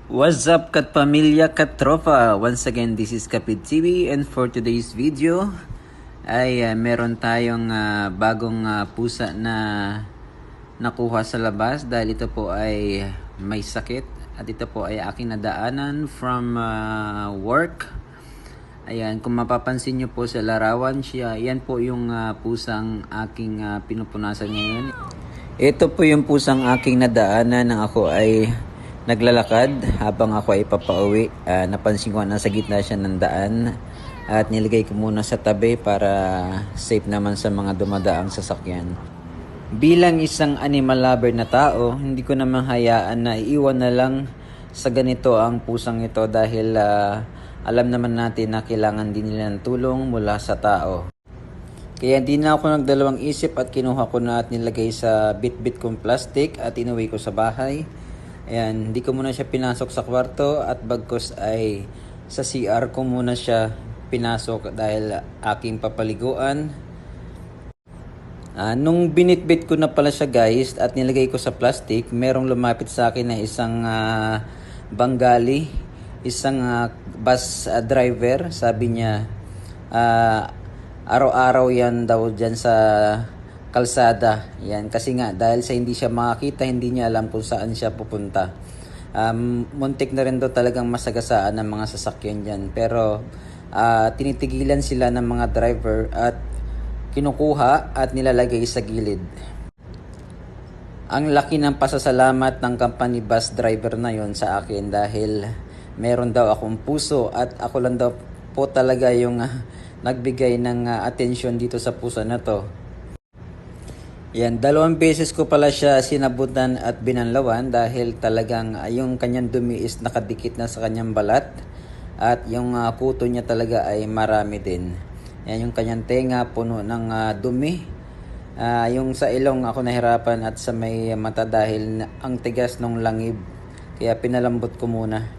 What's up kat pamilya, kat tropa? Once again, this is Kapit TV, and for today's video ay meron tayong bagong pusa na nakuha sa labas dahil ito po ay may sakit at ito po ay aking nadaanan from work. Ayan, kung mapapansin nyo po sa larawan siya, yan po yung pusang aking pinupunasan ngayon. Ito po yung pusang aking nadaanan nang ako ay naglalakad habang ako ay papauwi. Napansin ko na nasa gitna siya ng daan at nilagay ko muna sa tabi para safe naman sa mga dumadaang sasakyan. Bilang isang animal lover na tao, hindi ko naman hayaan na iiwan na lang sa ganito ang pusang ito dahil alam naman natin na kailangan din nila ng tulong mula sa tao. Kaya hindi na ako nagdalawang isip at kinuha ko na at nilagay sa bit-bit kong plastic at inuwi ko sa bahay. Ayan, hindi ko muna siya pinasok sa kwarto at bagkos ay sa CR ko muna siya pinasok dahil aking papaliguan. Nung binitbit ko na pala siya guys at nilagay ko sa plastic, merong lumapit sa akin na isang Bengali, isang bus driver. Sabi niya, araw-araw yan daw dyan sa kalsada. Yan, kasi nga dahil sa hindi siya makakita, hindi niya alam kung saan siya pupunta. Muntik na rin daw talagang masagasaan ng mga sasakyan dyan. Pero tinitigilan sila ng mga driver at kinukuha at nilalagay sa gilid. Ang laki ng pasasalamat ng company bus driver na yon sa akin dahil meron daw akong puso at ako lang daw po talaga yung nagbigay ng atensyon dito sa puso na to. Yan, 2 beses ko pala siya sinabutan at binanlawan dahil talagang yung kanyang dumi is nakadikit na sa kanyang balat at yung kuto niya talaga ay marami din. Yan, yung kanyang tenga puno ng dumi. Yung sa ilong ako nahirapan at sa may mata dahil ang tigas ng langib. Kaya pinalambot ko muna.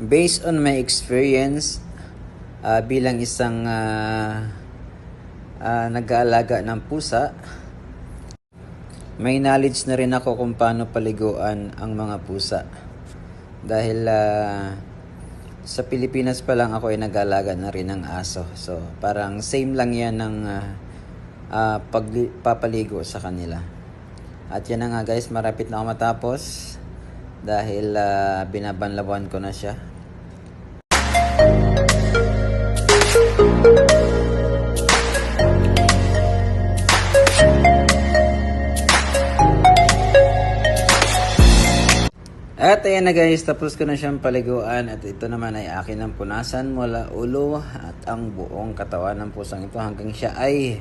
Based on my experience bilang isang nag-aalaga ng pusa, may knowledge na rin ako kung paano paliguan ang mga pusa. Dahil sa Pilipinas pa lang ako ay nag-aalaga na rin ng aso. So parang same lang yan ng pagpapaligo sa kanila. At yan na nga guys, marapit na ako matapos dahil binabanlawan ko na siya. At ayan na guys, tapos ko na siyang paliguan at ito naman ay akin ang punasan mula ulo at ang buong katawan ng pusang ito hanggang siya ay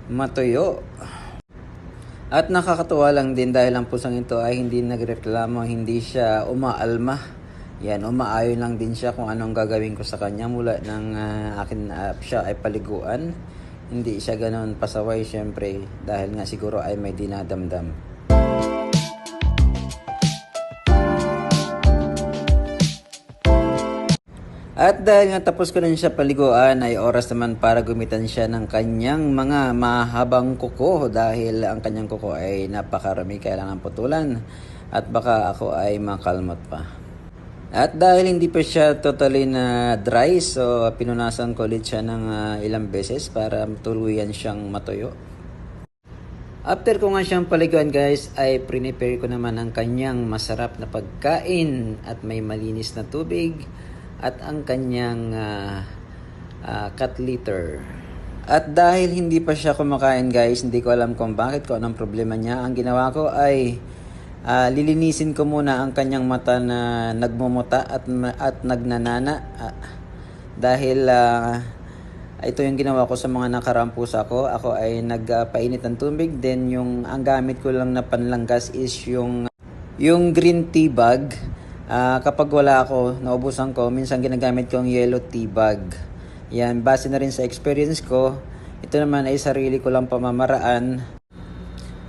matuyo. At nakakatuwa lang din dahil ang pusang ito ay hindi nagreklamo, hindi siya umaalma. Yan, umaayon lang din siya kung anong gagawin ko sa kanya mula ng akin siya ay paliguan. Hindi siya ganoon pasaway syempre dahil nga siguro ay may dinadamdam. At dahil nga tapos ko na siya paliguan ay oras naman para gumitan siya ng kanyang mga mahabang kuko dahil ang kanyang kuko ay napakarami, kailangan putulan at baka ako ay makalmot pa. At dahil hindi pa siya totally na dry, so pinunasan ko ulit siya ng ilang beses para tuluyan siyang matuyo. After ko nga siyang paliguan guys ay prepare ko naman ang kanyang masarap na pagkain at may malinis na tubig at ang kanyang cat litter. At dahil hindi pa siya kumakain guys, hindi ko alam kung bakit, kung anong problema niya. Ang ginawa ko ay lilinisin ko muna ang kanyang mata na nagmumuta at nagnanana. Dahil ito yung ginawa ko sa mga nakaraang pusa ko. Ako ay nagpainit ng tubig, then ang gamit ko lang na panlanggas is yung green tea bag. Kapag wala ako, naubusan ko, minsan ginagamit ko ang yellow tea bag. Yan, base na rin sa experience ko. Ito naman ay sarili ko lang pamamaraan.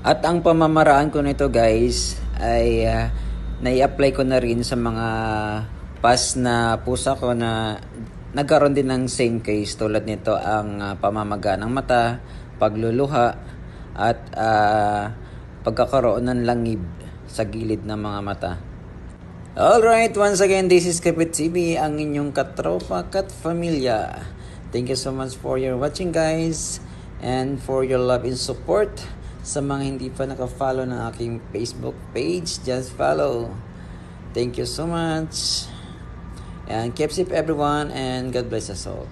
At ang pamamaraan ko nito guys ay nai-apply ko na rin sa mga past na pusa ko na nagkaroon din ng same case. Tulad nito ang pamamaga ng mata, pagluluha at pagkakaroon ng langib sa gilid ng mga mata. Alright, once again, this is Kapit TV, ang inyong katropa kat familia. Thank you so much for your watching, guys, and for your love and support. Sa mga hindi pa naka-follow ng aking Facebook page, just follow. Thank you so much. And keep safe everyone, and God bless us all.